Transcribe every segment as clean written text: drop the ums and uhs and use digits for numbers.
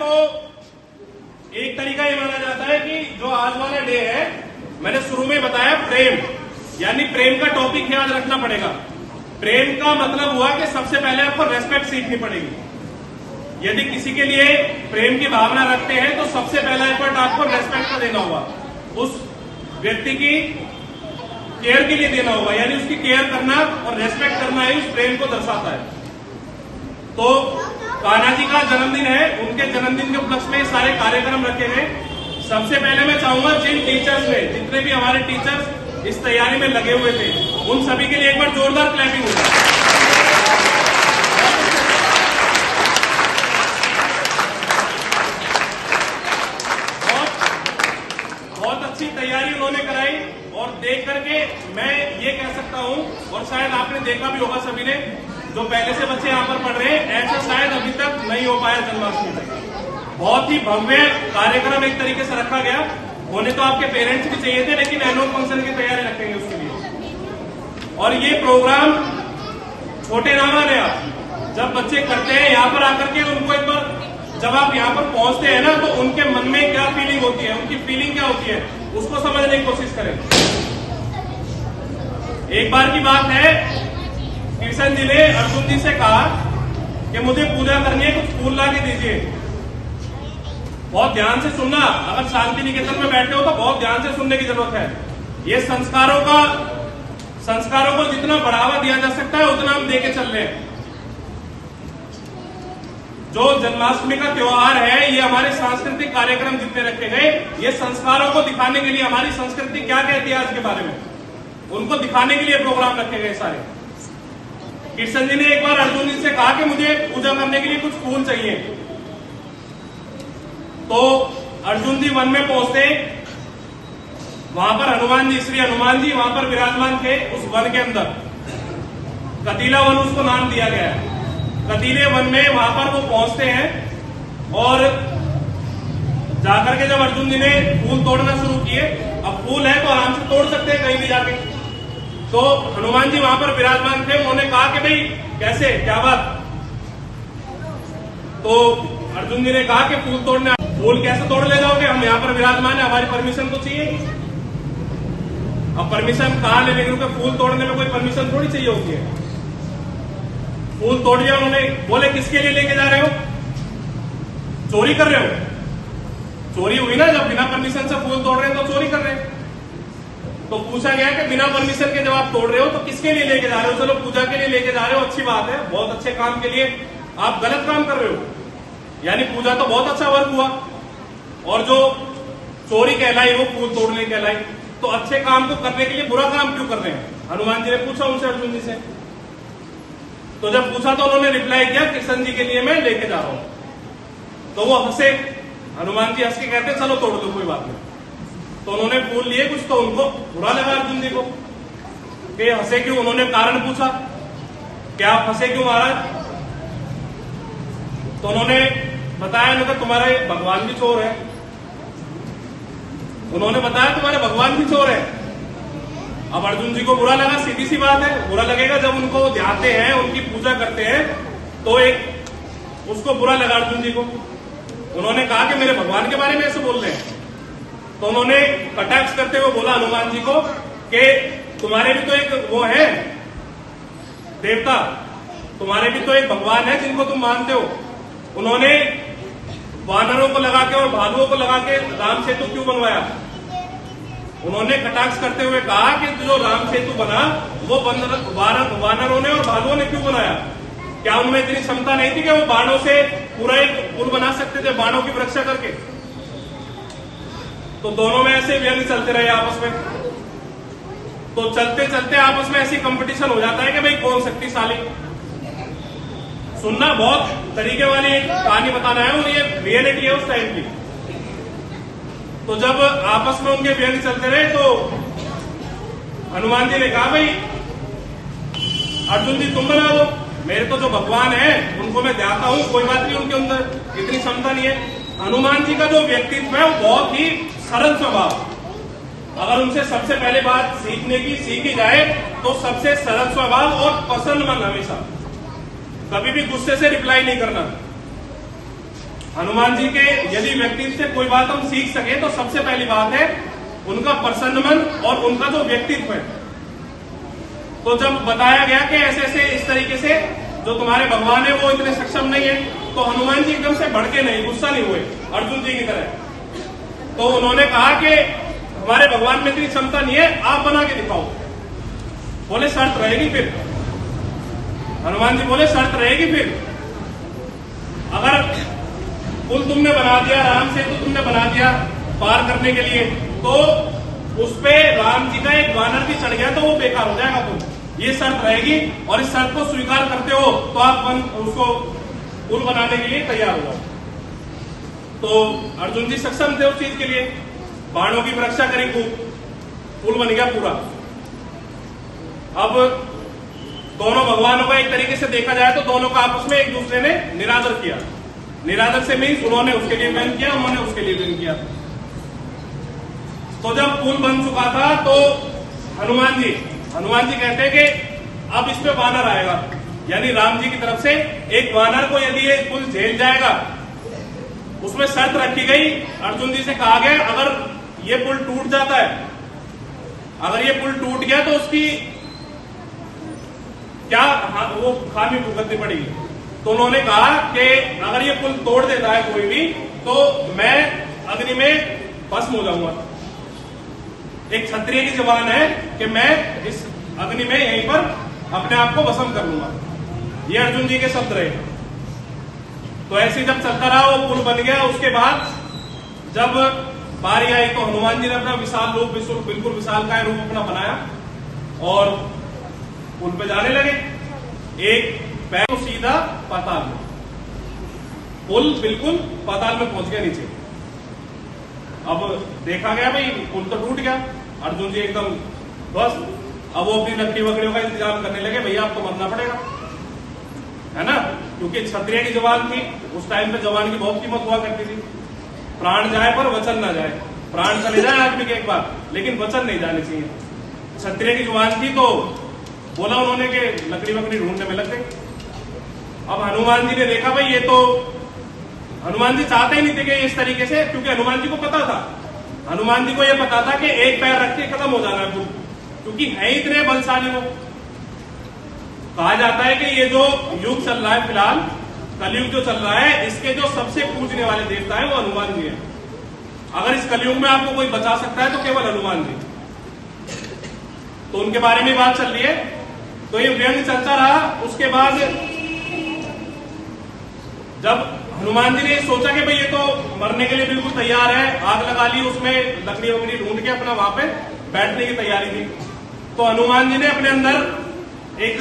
तो एक तरीका ये माना जाता है कि जो आज वाला डे है, मैंने शुरू में बताया प्रेम, यानी प्रेम का टॉपिक याद रखना पड़ेगा। प्रेम का मतलब हुआ कि सबसे पहले आपको रेस्पेक्ट सीखनी पड़ेगी। यदि किसी के लिए प्रेम की भावना रखते हैं तो सबसे पहला एफर्ट आपको रेस्पेक्ट का देना होगा, उस व्यक्ति की केयर के लिए देना होगा, यानी उसकी केयर करना और रेस्पेक्ट करना ही उस प्रेम को दर्शाता है। तो कान्हा जी का जन्मदिन है, उनके जन्मदिन के उपलक्ष्य में सारे कार्यक्रम रखे गए। सबसे पहले मैं चाहूंगा जिन टीचर्स ने, जितने भी हमारे टीचर्स इस तैयारी में लगे हुए थे, उन सभी के लिए एक बार जोरदार क्लैपिंग हो जाए। बहुत अच्छी तैयारी उन्होंने कराई और देख करके मैं ये कह सकता हूं, और शायद आपने देखा भी होगा सभी ने, जो पहले से बच्चे यहाँ पर पढ़ रहे हैं, ऐसा शायद अभी तक नहीं हो पाया जन्माष्टमी तक। बहुत ही भव्य कार्यक्रम एक तरीके से रखा गया। होने तो आपके पेरेंट्स भी चाहिए थे, लेकिन एनुअल फंक्शन की तैयारी रखेंगे उसके लिए। और ये प्रोग्राम छोटे ना माने आप, जब बच्चे करते हैं यहाँ पर आकर के, उनको एक बार जब आप यहाँ पर पहुंचते हैं ना, तो उनके मन में क्या फीलिंग होती है, उनकी फीलिंग क्या होती है, उसको समझने की कोशिश करें। एक बार की बात है, कृष्ण जी ने अर्जुन जी से कहा कि मुझे पूजा करनी है, कुछ फूल ला के दीजिए। बहुत ध्यान से सुनना, अगर शांति निकेतन में बैठे हो तो बहुत ध्यान से सुनने की जरूरत है। ये संस्कारों को जितना बढ़ावा दिया जा सकता है उतना हम देके चल रहे हैं। जो जन्माष्टमी का त्योहार है, ये हमारे सांस्कृतिक कार्यक्रम जितने रखे गए, ये संस्कारों को दिखाने के लिए, हमारी संस्कृति क्या कहती है आज के बारे में, उनको दिखाने के लिए प्रोग्राम रखे गए सारे। कृष्ण जी ने एक बार अर्जुन जी से कहा कि मुझे पूजा करने के लिए कुछ फूल चाहिए। तो अर्जुन जी वन में पहुंचते, वहां पर हनुमान जी, श्री हनुमान जी वहां पर विराजमान थे उस वन के अंदर। कटीला वन उसको नाम दिया गया है। कटीले वन में वहां पर वो पहुंचते हैं और जाकर के जब अर्जुन जी ने फूल तोड़ना शुरू किए, अब फूल है तो आराम से तोड़ सकते हैं कहीं भी जाके, तो हनुमान जी वहां पर विराजमान थे। उन्होंने कहा कि भाई कैसे, क्या बात। तो अर्जुन जी ने कहा कि फूल तोड़ने, फूल कैसे तोड़ ले जाओगे, हम यहाँ पर विराजमान है, हमारी परमिशन तो चाहिए। अब परमिशन कहाँ ले लेंगे, फूल तोड़ने में कोई परमिशन थोड़ी चाहिए होती है। फूल तोड़ दिया उन्होंने। बोले किसके लिए लेके जा रहे हो, चोरी कर रहे हो। चोरी हुई ना, जब बिना परमिशन से फूल तोड़ रहे हैं तो चोरी कर रहे हैं। तो पूछा गया कि बिना परमिशन के जब आप तोड़ रहे हो तो किसके लिए लेके जा रहे हो। चलो पूजा के लिए लेके जा रहे हो, अच्छी बात है, बहुत अच्छे काम के लिए। आप गलत काम कर रहे हो, यानी पूजा तो बहुत अच्छा वर्क हुआ, और जो चोरी कहलाई वो फूल तोड़ने कहलाई। तो अच्छे काम को करने के लिए बुरा काम क्यों कर रहे हैं, हनुमान जी ने पूछा उनसे, अर्जुन जी से। तो जब पूछा तो उन्होंने रिप्लाई किया, कृष्ण जी के लिए मैं लेके जा रहा हूं। तो वो हंसे, हनुमान जी हंस के कहते चलो तोड़ दो, कोई बात नहीं। तो उन्होंने फूल लिए कुछ, तो उनको बुरा लगा अर्जुन जी को कि हंसे क्यों। उन्होंने कारण पूछा कि आप हंसे क्यों महाराज। तो उन्होंने बताया, उन्होंने तुम्हारे भगवान भी चोर है। उन्होंने बताया तुम्हारे भगवान भी चोर है। अब अर्जुन जी को बुरा लगा, सीधी सी बात है, बुरा लगेगा। जब उनको ध्याते हैं, उनकी पूजा करते हैं, तो एक उसको बुरा लगा अर्जुन जी को। उन्होंने कहा कि मेरे भगवान के बारे में ऐसे बोल रहे हैं। तो उन्होंने कटाक्ष करते हुए बोला हनुमान जी को कि तुम्हारे भी तो एक वो है देवता, तुम्हारे भी तो एक भगवान है जिनको तुम मानते हो। उन्होंने वानरों को लगा के और भालुओं को लगा के राम सेतु क्यों बनवाया। उन्होंने कटाक्ष करते हुए कहा कि जो राम सेतु बना वो वानरों ने और भालुओं ने क्यों बनाया। क्या उनमें इतनी क्षमता नहीं थी कि वो बाणों से पूरा एक पुल बना सकते थे, बाणों की रक्षा करके। तो दोनों में ऐसे व्यंग चलते रहे आपस में। तो चलते चलते आपस में ऐसी कंपटीशन हो जाता है कि भाई कौन शक्तिशाली। सुनना बहुत तरीके वाली एक कहानी बताना है, और ये रियलिटी है उस टाइम की। तो जब आपस में उनके व्यंग चलते रहे, तो हनुमान जी ने कहा भाई अर्जुन जी तुम बना दो, मेरे तो जो भगवान है उनको मैं ध्याता हूं, कोई बात नहीं, उनके अंदर इतनी क्षमता नहीं है। हनुमान जी का जो व्यक्तित्व है वो बहुत ही सरल स्वभाव। अगर उनसे सबसे पहले बात सीखी जाए तो सबसे सरल स्वभाव और प्रसन्न मन, हमेशा कभी भी गुस्से से रिप्लाई नहीं करना। हनुमान जी के यदि व्यक्तित्व से कोई बात हम सीख सके तो सबसे पहली बात है उनका प्रसन्न मन और उनका जो व्यक्तित्व है। तो जब बताया गया कि ऐसे ऐसे इस तरीके से जो तुम्हारे भगवान है वो इतने सक्षम नहीं है, तो हनुमान जी एकदम से भड़के नहीं, गुस्सा नहीं हुए अर्जुन जी की तरह। तो उन्होंने कहा कि हमारे भगवान में इतनी क्षमता नहीं है, आप बना के दिखाओ। बोले शर्त रहेगी फिर। हनुमान जी बोले शर्त रहेगी फिर। अगर पुल तुमने बना दिया, राम सेतु तुमने बना दिया पार करने के लिए, तो उस पे राम जी का एक वानर भी चढ़ गया तो वो बेकार हो जाएगा पुल। ये शर्त रहेगी और इस शर्त को स्वीकार करते हो तो आप उसको पुल बनाने के लिए तैयार हो जाओ। तो अर्जुन जी सक्षम थे उस चीज के लिए, बाणों की रक्षा करी, पुल बन गया पूरा। अब दोनों भगवानों का एक तरीके से देखा जाए तो दोनों का आपस में एक दूसरे ने निरादर किया। निरादर से मीन्स उन्होंने उसके लिए वहन किया, उन्होंने उसके लिए वहन किया। तो जब पुल बन चुका था तो हनुमान जी कहते हैं कि अब इस पे वानर आएगा, यानी राम जी की तरफ से एक वानर को यदि ये पुल झेल जाएगा, उसमें शर्त रखी गई। अर्जुन जी से कहा गया अगर ये पुल टूट जाता है, अगर ये पुल टूट गया तो उसकी क्या वो खामी भुगतनी पड़ेगी। तो उन्होंने कहा कि अगर ये पुल तोड़ देता है कोई भी तो मैं अग्नि में भस्म हो जाऊंगा। एक क्षत्रिय की जबान है कि मैं इस अग्नि में यहीं पर अपने आप को भस्म कर लूंगा। ये अर्जुन जी के शब्द रहे। तो ऐसे जब चलता रहा वो पुल बन गया। उसके बाद जब बारी आई तो हनुमान जी ने अपना विशाल रूप, बिल्कुल विशालकाय रूप अपना बनाया और पुल पे जाने लगे। एक पैर तो सीधा पाताल में, पुल बिल्कुल पाताल में पहुंच गया नीचे। अब देखा गया भाई पुल तो टूट गया, अर्जुन जी एकदम बस। अब वो अपनी लकड़ी वकड़ियों का इंतजाम करने लगे, भैया अब तो मरना पड़ेगा, है ना, क्योंकि क्षत्रिय की जवान थी। उस टाइम पे जवान की बहुत कीमत हुआ करती थी। प्राण जाए पर वचन ना जाए। प्राण चले जाए आदमी के एक बार, लेकिन वचन नहीं जाने चाहिए। क्षत्रिय की जवान थी तो बोला उन्होंने कि लकड़ी वकड़ी ढूंढने में लग गई। अब हनुमान जी ने देखा भाई ये तो, हनुमान जी चाहते ही नहीं थे कि इस तरीके से, क्योंकि हनुमान जी को पता था, हनुमान जी को यह पता था कि एक पैर रख के खत्म हो जाना है पुल, क्योंकि है इतने बलशाली वो। कहा जाता है कि ये जो युग चल रहा है फिलहाल, कलयुग जो चल रहा है, इसके जो सबसे पूजने वाले देवता है वो हनुमान जी है। अगर इस कलयुग में आपको कोई बचा सकता है तो केवल हनुमान जी। तो उनके बारे में बात चल रही है। तो ये व्यंग चलता रहा। उसके बाद जब हनुमान जी ने सोचा कि भाई ये तो मरने के लिए बिल्कुल तैयार है, आग लगा ली, उसमें लकड़ी वकड़ी ढूंढ के अपना वहां पे बैठने की तैयारी थी। तो हनुमान जी ने अपने अंदर एक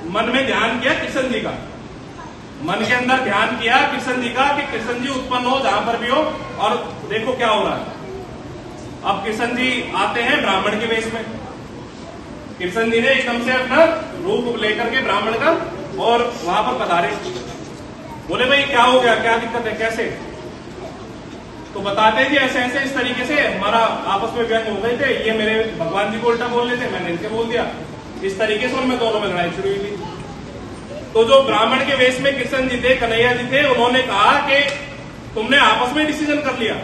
मन में ध्यान किया कृष्ण जी का, मन के अंदर ध्यान किया कृष्ण जी का कि कृष्ण जी उत्पन्न हो जहां पर भी हो और देखो क्या हो रहा है। अब कृष्ण जी आते हैं ब्राह्मण के वेश में। कृष्ण जी ने एकदम से अपना रूप लेकर के ब्राह्मण का और वहां पर पधारे। बोले भाई क्या हो गया, क्या दिक्कत है, कैसे? तो बताते हैं जी ऐसे ऐसे इस तरीके से हमारा आपस में व्यंग हो गए थे। ये मेरे भगवान जी को उल्टा बोल रहे थे, मैंने इनके बोल दिया। इस तरीके से उनमें दोनों में लड़ाई शुरू हुई थी। तो जो ब्राह्मण के वेश में कृष्ण जी थे, कन्हैया जी थे, उन्होंने कहा कि तुमने आपस में डिसीजन कर लिया,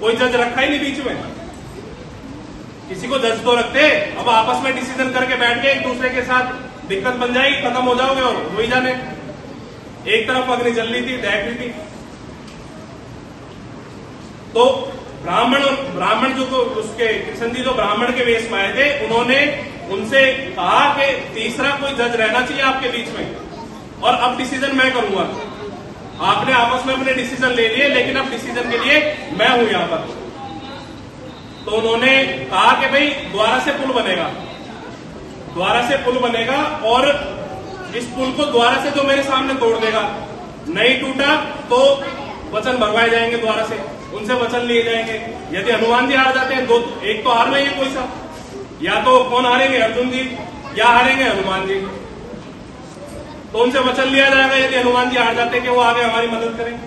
कोई जज रखा ही नहीं बीच में, किसी को जज तो रखते। अब आपस में डिसीजन करके बैठ के एक दूसरे के साथ दिक्कत बन जाएगी, खत्म हो जाओगे और वही जाने। एक तरफ अग्नि जल रही थी, दहक रही थी। तो ब्राह्मण जो उसके कृष्ण जी जो ब्राह्मण के वेश में आए थे, उन्होंने उनसे कहा कि तीसरा कोई जज रहना चाहिए आपके बीच में और अब डिसीजन मैं करूंगा। आपने आपस में अपने डिसीजन ले लिए, लेकिन अब डिसीजन के लिए मैं हूं यहां पर। तो उन्होंने कहा कि भाई द्वारा से पुल बनेगा, द्वारा से पुल बनेगा और इस पुल को द्वारा से जो मेरे सामने तोड़ देगा, नहीं टूटा तो वचन भरवाए जाएंगे द्वारा से, उनसे वचन लिए जाएंगे। यदि हनुमान जी हार जाते हैं, दो एक तो हारना ही है कोई सा, या तो कौन हारेंगे, अर्जुन जी, या हारेंगे हनुमान जी। तो उनसे वचन लिया जाएगा यदि हनुमान जी हार जाते हैं कि वो आगे हमारी मदद करें।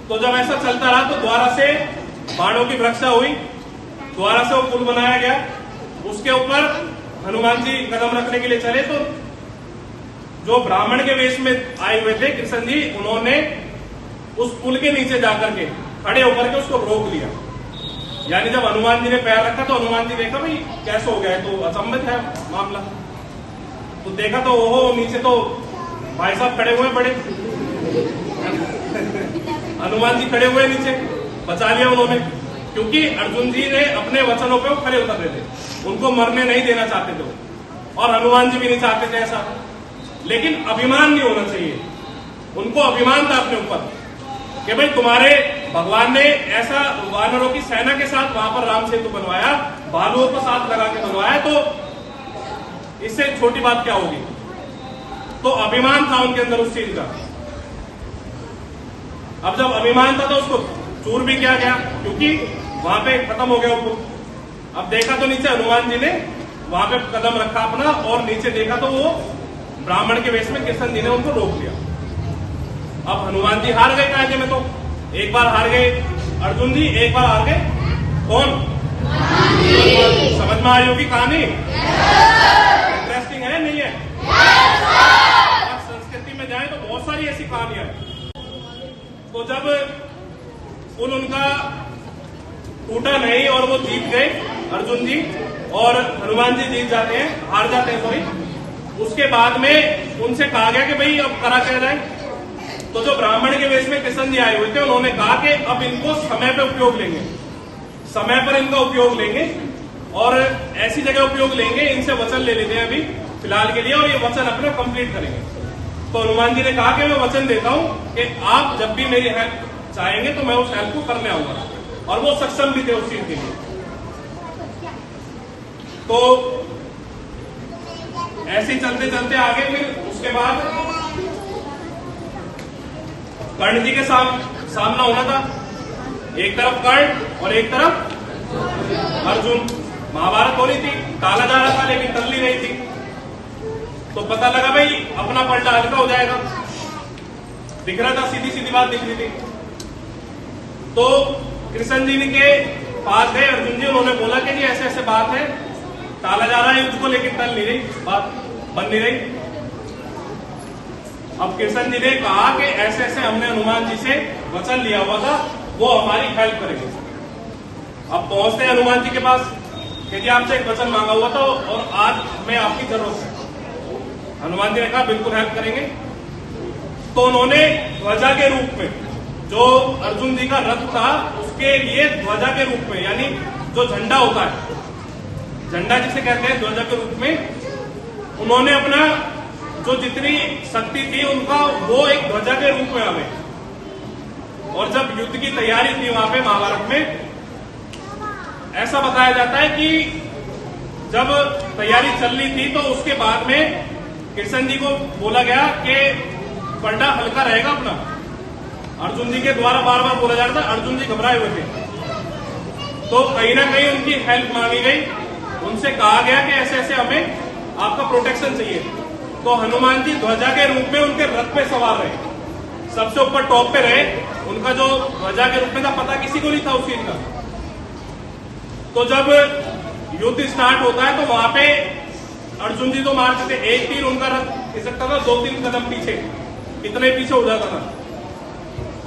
तो जब ऐसा चलता रहा तो द्वारा से बाणों की रक्षा हुई, द्वारा से वो पुल बनाया गया। उसके ऊपर हनुमान जी कदम रखने के लिए चले तो जो ब्राह्मण के वेश में आए हुए थे कृष्ण जी, उन्होंने उस पुल के नीचे जाकर के खड़े होकर के उसको रोक लिया। यानी जब हनुमान जी ने पैर रखा तो हनुमान जी देखा भाई कैसे हो गया है, तो अचंभित है मामला। तो देखा तो ओहो, नीचे तो भाई साहब खड़े हुए बड़े हनुमान जी खड़े हुए नीचे, बचा लिया उन्होंने, क्योंकि अर्जुन जी ने अपने वचनों पे वो खड़े उतर रहे थे, उनको मरने नहीं देना चाहते थे, और हनुमान जी भी नहीं चाहते थे ऐसा। लेकिन अभिमान नहीं होना चाहिए, उनको अभिमान था अपने ऊपर कि भाई तुम्हारे भगवान ने ऐसा वानरों की सेना के साथ वहां पर राम सेतु बनवाया, भालुओं को साथ लगा के बनवाया, तो इससे छोटी बात क्या होगी। तो अभिमान था उनके अंदर उस चीज का। अब जब अभिमान था तो उसको चूर भी किया गया, क्योंकि वहां पे खत्म हो गया वो। अब देखा तो नीचे हनुमान जी ने वहां पे कदम रखा अपना, और नीचे देखा तो वो ब्राह्मण के वेश में कृष्ण जी ने उनको रोक लिया। अब हनुमान जी हार गए कायदे में, तो एक बार हार गए अर्जुन जी, एक बार हार गए कौन? समझ में आई होगी कहानी, इंटरेस्टिंग है नहीं है? आप संस्कृति में जाए तो बहुत सारी ऐसी कहानियां हैं। तो जब पुल उनका टूटा नहीं और वो जीत गए अर्जुन जी, और हनुमान जी जीत जाते हैं, हार जाते हैं सॉरी, उसके बाद में उनसे कहा गया कि भाई अब करा क्या जाए। तो जो ब्राह्मण के वेश में कृष्ण जी आए हुए थे, उन्होंने कहा कि अब इनको समय पे उपयोग लेंगे, समय पर इनका उपयोग लेंगे, और ऐसी जगह उपयोग लेंगे, इनसे वचन ले लेते हैं अभी फिलहाल के लिए, और ये वचन अपना कंप्लीट करेंगे। तो हनुमान जी ने कहा कि मैं वचन देता हूं कि आप जब भी मेरी हेल्प चाहेंगे तो मैं उस हेल्प को करने आऊंगा, और वो सक्षम भी थे उस चीज के लिए। तो ऐसे चलते चलते आगे, फिर उसके बाद कर्ण जी के सामना होना था, एक तरफ कर्ण और एक तरफ अर्जुन। महाभारत हो रही थी, टाला जा रहा था लेकिन टल नहीं रही थी, तो पता लगा भाई अपना पलटा हल्का हो जाएगा, दिख रहा था, सीधी सीधी बात दिख रही थी। तो कृष्ण जी के पास गए अर्जुन जी, उन्होंने बोला कि जी ऐसे ऐसे बात है, टाला जा रहा है युद्ध को, लेकिन टल नहीं रही बात, बन नहीं रही। अब कृष्ण जी ने कहा कि ऐसे ऐसे हमने हनुमान जी से वचन लिया हुआ था, वो हमारी हेल्प करेंगे। अब पहुंचते हैं हनुमान जी के पास कि जी आपसे एक वचन मांगा हुआ था और आज हमें आपकी जरूरत है। हनुमान जी ने कहा बिल्कुल हेल्प करेंगे। तो उन्होंने ध्वजा के रूप में, जो अर्जुन जी का रथ था उसके लिए ध्वजा के रूप में, यानी जो झंडा होता है, झंडा जिसे कहते हैं, ध्वजा के रूप में उन्होंने अपना जो जितनी शक्ति थी उनका, वो एक ध्वजा के रूप में हमें। और जब युद्ध की तैयारी थी वहां पे महाभारत में, ऐसा बताया जाता है कि जब तैयारी चल रही थी तो उसके बाद में कृष्ण जी को बोला गया कि पलटा हल्का रहेगा अपना। अर्जुन जी के द्वारा बार बार बोला जा रहा था, अर्जुन जी घबराए हुए थे, तो कहीं ना कहीं उनकी हेल्प मांगी गई, उनसे कहा गया कि ऐसे ऐसे हमें आपका प्रोटेक्शन चाहिए। तो हनुमान जी ध्वजा के रूप में उनके रथ पे सवार रहे, सबसे ऊपर टॉप पे रहे। उनका जो ध्वजा के रूप में था, पता किसी को नहीं था उस चीज का। तो जब युद्ध स्टार्ट होता है तो वहां पे अर्जुन जी तो मारते थे, एक तीर उनका रथ खिसकता था 2-3 कदम पीछे, इतने पीछे हो जाता था।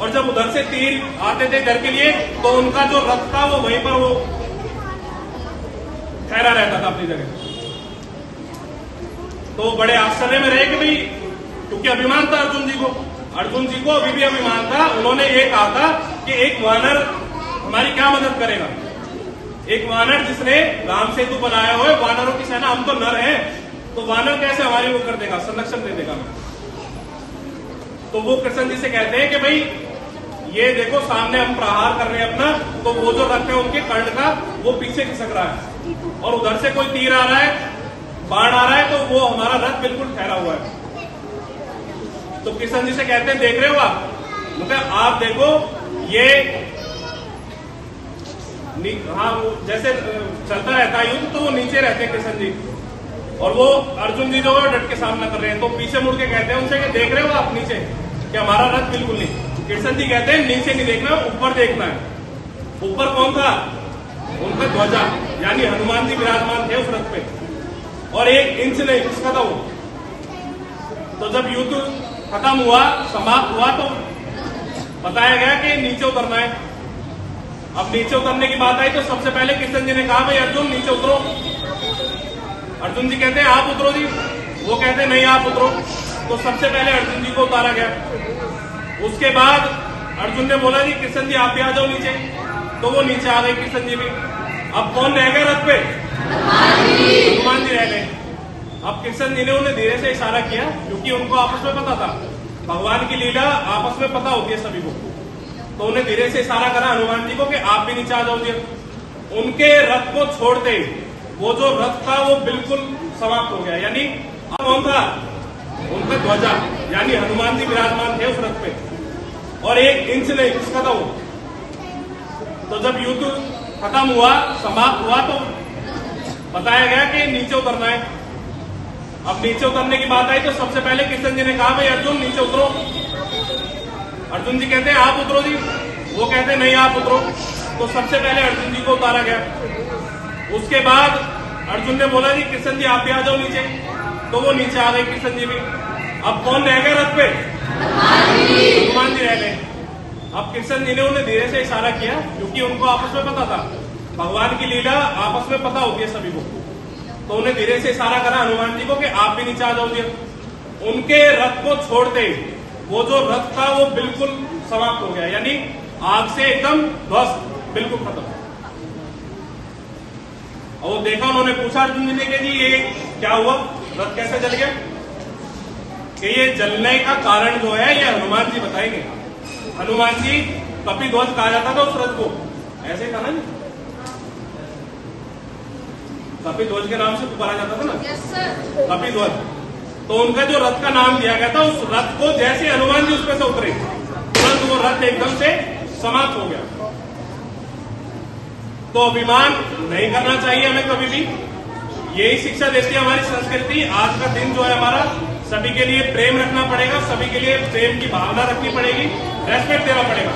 और जब उधर से तीर आते थे घर के लिए, तो उनका जो रथ था वो वहीं पर वो ठहरा रहता था अपनी जगह। तो बड़े आश्चर्य में रहे कि भाई, क्योंकि अभिमान था अर्जुन जी को अभी भी अभिमान था। उन्होंने ये कहा था कि एक वानर हमारी क्या मदद करेगा, एक वानर जिसने राम सेतु बनाया हुआ है, वानरों की सेना, हम तो नर हैं, तो वानर कैसे हमारी वो कर देगा, संरक्षण दे देगा। तो वो कृष्ण जी से कहते हैं कि भाई ये देखो सामने हम प्रहार कर रहे हैं अपना, तो वो जो रथ है उनके कर्ण का वो पीछे खिसक रहा है, और उधर से कोई तीर आ रहा है, बाण आ रहा है, तो वो हमारा रथ बिल्कुल ठहरा हुआ है। तो कृष्ण जी से कहते हैं देख रहे हो आप, मतलब आप देखो ये हाँ, जैसे चलता रहता है युद्ध तो वो नीचे रहते हैं कृष्ण जी, और वो अर्जुन जी जो है डट के सामना कर रहे हैं। तो पीछे मुड़ के कहते हैं उनसे कि देख रहे हो आप नीचे कि हमारा रथ बिल्कुल नहीं। कृष्ण जी कहते हैं नीचे नहीं देखना, ऊपर देखना है। ऊपर कौन था? उनका ध्वजा, यानी हनुमान जी विराजमान थे उस रथ पे, और 1 इंच नहीं उसका था वो। तो जब युद्ध खत्म हुआ, समाप्त हुआ, तो बताया गया कि नीचे उतरना है। अब नीचे उतरने की बात आई तो सबसे पहले कृष्ण जी ने कहा, भाई अर्जुन नीचे उतरो। अर्जुन जी कहते हैं आप उतरो जी, वो कहते हैं नहीं आप उतरो। तो सबसे पहले अर्जुन जी को उतारा गया। उसके बाद अर्जुन ने बोला जी कृष्ण जी आप भी आ जाओ नीचे, तो वो नीचे आ गए कृष्ण जी भी। अब कौन रह गया रथ पे? हनुमान जी रह गए। अब कृष्ण जी ने उन्हें धीरे से इशारा किया, क्योंकि उनको आपस में पता था, भगवान की लीला आपस में पता होती है सभी को। तो उन्हें धीरे से इशारा करा हनुमान जी को कि आप भी नीचे आ जाओ जी। उनके रथ को छोड़ते वो जो रथ था वो बिल्कुल समाप्त हो गया। यानी अब कौन था? उनका ध्वजा, यानी हनुमान जी विराजमान थे उस रथ पे, और 1 इंच नहीं उसका था वो। तो जब युद्ध खत्म हुआ, समाप्त हुआ, तो बताया गया कि नीचे उतरना है। अब नीचे उतरने की बात आई तो सबसे पहले कृष्ण जी ने कहा, भाई अर्जुन नीचे उतरो। अर्जुन जी कहते हैं आप उतरो जी, वो कहते हैं नहीं आप उतरो। तो सबसे पहले अर्जुन जी को उतारा गया। उसके बाद अर्जुन ने बोला जी कृष्ण जी आप भी आ जाओ नीचे, तो वो नीचे आ गए कृष्ण जी भी। अब कौन रह गया रथ पे? हनुमान जी रह गए। अब कृष्ण जी ने उन्हें धीरे से इशारा किया, क्योंकि उनको आपस में पता था, भगवान की लीला आपस में पता होती है सभी को। तो उन्हें धीरे से इशारा करा हनुमान जी को कि आप भी नीचे आ जाओ जी। उनके रथ को छोड़ते वो जो रथ था वो बिल्कुल समाप्त हो गया, यानी आग से एकदम ध्वस्त, बिल्कुल खत्म। और वो देखा, उन्होंने पूछा अर्जुन जी ने कि जी ये क्या हुआ, रथ कैसे जल गया? कि ये जलने का कारण जो है ये हनुमान जी बताएंगे। हनुमान जी कपिध्वज कहा जाता था उस रथ को, ऐसे था ना, कपिध्वज के नाम से पुकारा जाता था ना। Yes sir. कपिध्वज। तो उनका जो रथ का नाम दिया गया था, उस रथ को जैसे हनुमान जी उसमें से उतरे, तुरंत वो रथ एकदम से समाप्त हो गया। तो अभिमान नहीं करना चाहिए हमें कभी भी। यही शिक्षा देती है हमारी संस्कृति। आज का दिन जो है हमारा, सभी के लिए प्रेम रखना पड़ेगा, सभी के लिए प्रेम की भावना रखनी पड़ेगी, रेस्पेक्ट देना पड़ेगा।